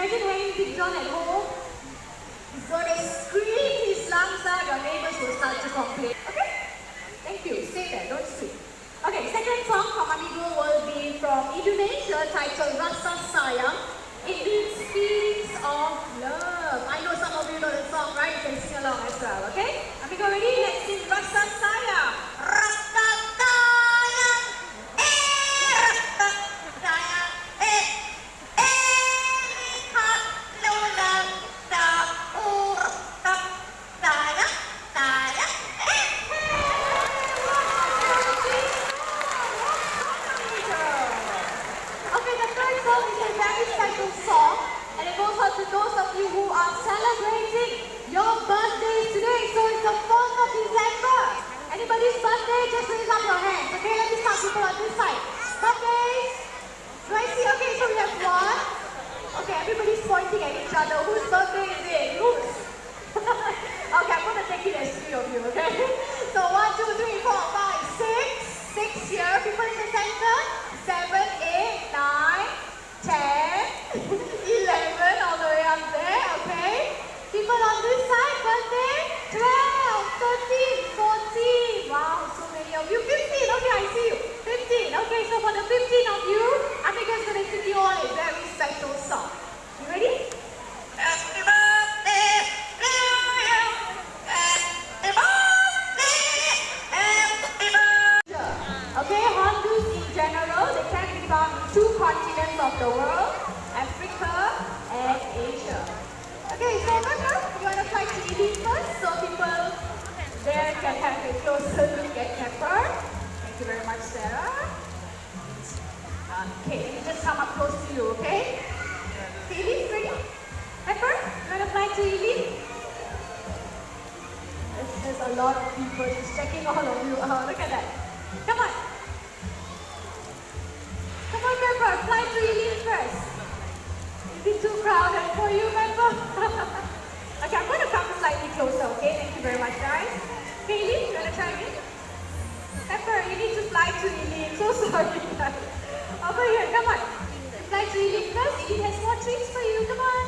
imagine having Big John at home. He's going to scream his lungs out, your neighbors will start to complain. Okay? Thank you. Stay there, don't sleep. Okay, second song from Amigo will be from Indonesia titled Rasa Sayang. It means feelings of love. I know some of you know the song, right? You can sing along as well, okay? Amigo, ready? Let's sing Rasa Sayang. Rasa Sayang. Rasa Sayang. Lihat lulang tak urap sayang, sayang. Okay, the third song is a very special song, and it goes out to those of you who are celebrating your birthdays today. So it's the 4th of December. Anybody's birthday, just raise up your hands. Okay, let me start people on this side. Birthdays. Do I see? Okay, so we have one. Okay, everybody's pointing at each other. Whose birthday is it? Whose? Okay, I'm going to take it as 3 of you, okay? So 1, 2, 3, 4, 5, 6. 6 here. People in the center. 7, 8, 9, 10, 11, all the way up there, okay? People on this side, birthday, 12, 13, 14. Wow, so many of you. 15, okay, I see you. 15, okay, so for the 15 of you, Amiga's going to sing you all a very special song. You ready? Happy birthday to you. Happy birthday, happy birthday. Okay, Hondus in general, they can be found in 2 continents of the world, Africa and Asia. Okay, so remember, you want to fly to Edith first, so people there can have a closer look at Pepper. Thank you very much, Sarah. Okay, let me just come up close to you, okay? Edith, ready? Pepper, you want to fly to Edith? There's a lot of people just checking all of you out. Look at that. Come on. Come on, Pepper, fly to Eileen first. Is it too crowded for you, Pepper? Okay, I'm going to come slightly closer, okay? Thank you very much, guys. Okay, Eileen, you want to try again? Pepper, you need to fly to Eileen. So sorry, guys. Over here, come on. You fly to Eileen first. Eileen has more treats for you. Come on.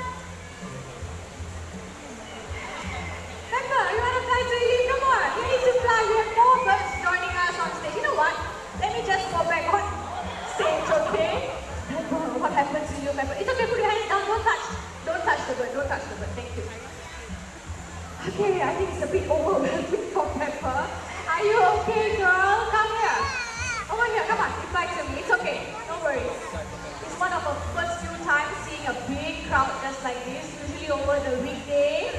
Pepper, you want to fly to Eileen? Come on. You need to fly. We have more birds joining us on stage. You know what? Let me just go back on stage, okay? Pepper, what happened to you, Pepper? It's okay, put your hands down. Don't touch. Don't touch the bird. Don't touch the bird. Thank you. Okay, I think it's a bit overwhelming for Pepper. Are you okay, girl? Come here. Over here, come on. You fly to me. It's okay. No worries. It's one of our first few times seeing a big crowd just like this. Usually over the weekday,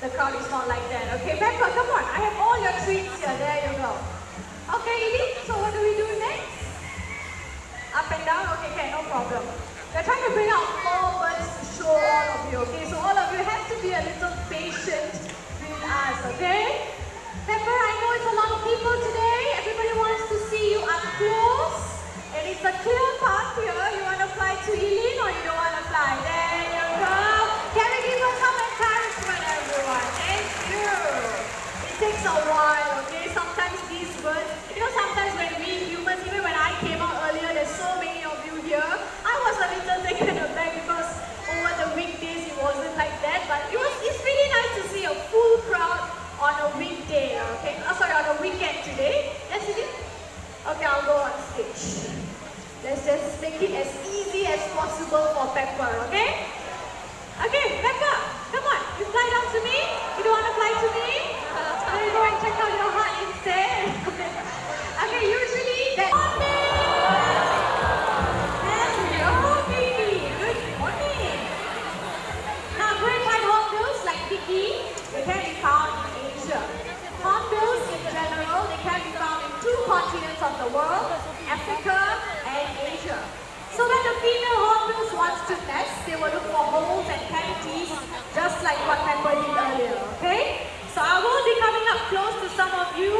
the crowd is not like that. Okay, Pepper, come on. I have all your treats here. There you go. Okay, Edie, so what do we do next? Up and down? Okay, no problem. We're trying to bring out more birds to show all of you, okay? So all of you have to be a little patient with us, okay? Pepper, I know it's a lot of people today. Everybody wants to see you up close. And it's a clear path here. You want to fly to Eileen or you don't want to fly? There you go. Can we give us some encouragement, everyone? Thank you. It takes a while, okay? Sometimes these birds, sometimes when we humans, even when I came out earlier, there's so many of you here. I was a little taken aback because over the weekdays it wasn't like that. But it's really nice to see a full crowd on a weekday, okay? Sorry, on a weekend today. Yes, it is? Okay, I'll go on stage. Let's just make it as easy as possible for Pepper, okay? Okay, Pepper, come on. You fly down to me? You don't want to fly to me? So you go and check out your heart instead. Okay, usually that... Hello, baby. Good morning. Now, great white hornbills like Vicky, they can be found in Asia. Hornbills in general, they can be found in 2 continents of the world, Africa and Asia. So when the female hornbills wants to nest, they will look for holes and cavities, just like what Pepper did earlier, okay? So I will be coming up close to some of you,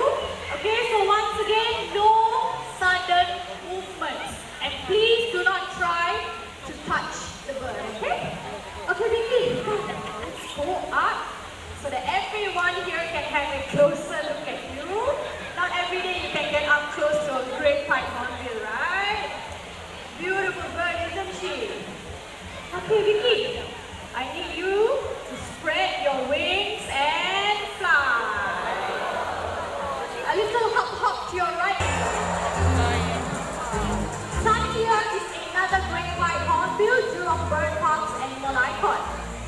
okay? So once again, no sudden movements. And please do not try to touch the bird, okay? Okay, Vicky, let's go up so that everyone here can have a closer look at you. Not every day you can get up close to a great white hornbill, right? Beautiful bird, isn't she? Okay, Vicky, I need you to spread your wings and fly. A little hop hop to your right. Sun here is another great white hornbill, Jurong Bird Park's animal icon.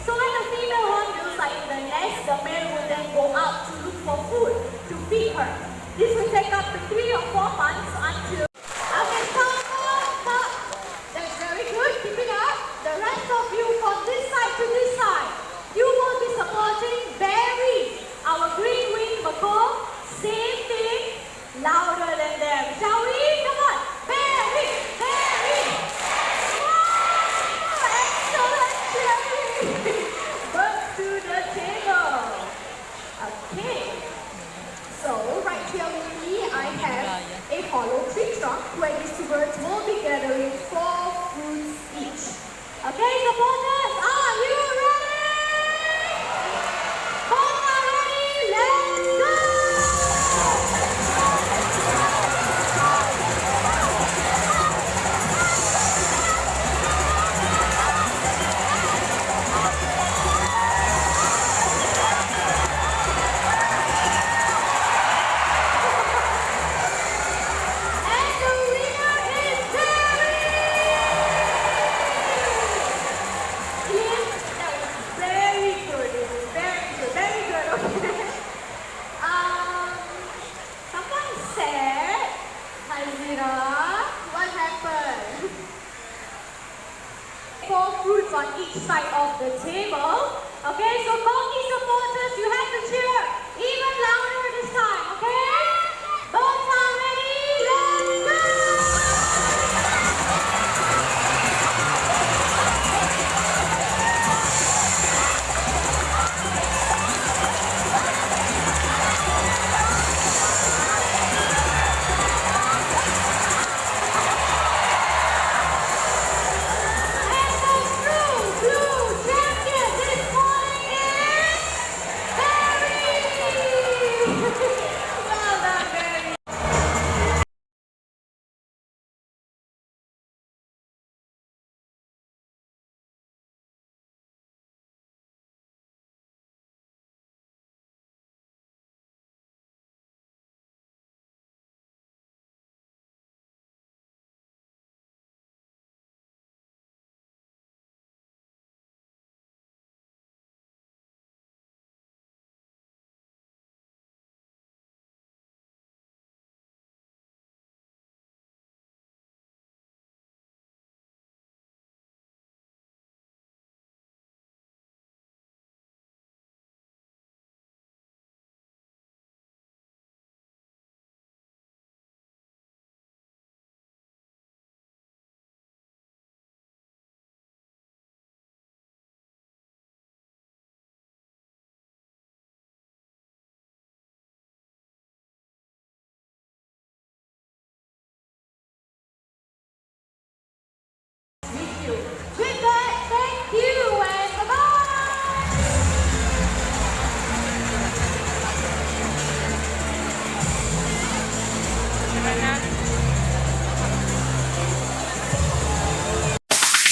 So when the female hornbills are in the nest, the male will then go out to look for food to feed her. This will take up to 3 or 4 months until... Okay, stop. That's very good. Keep it up. The rest of you from this side to this side. You will be supporting Barry, our green-winged macaw. Same thing, louder than them. Shall we? Come on. Barry. Wow, excellent, Barry. Back to the table. Okay. So right here with me, I have a hollow tree trunk where these two birds will be gathering 4 fruits each. Okay, supporters, are you ready? Both are ready, let's go! And the winner is Barry! Yes, that was very good. It was very good. Okay. Someone said, Hazira, what happened? 4 fruits on each side of the table. Okay, so Corky supporters, you have to cheer even louder this time. Okay, both are ready. Let's go! And the blue champion this morning is Barry! Well done, Barry! With you. With that, thank you and bye-bye!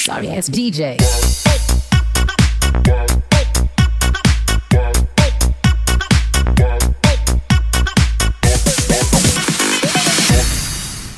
Sorry ass DJ.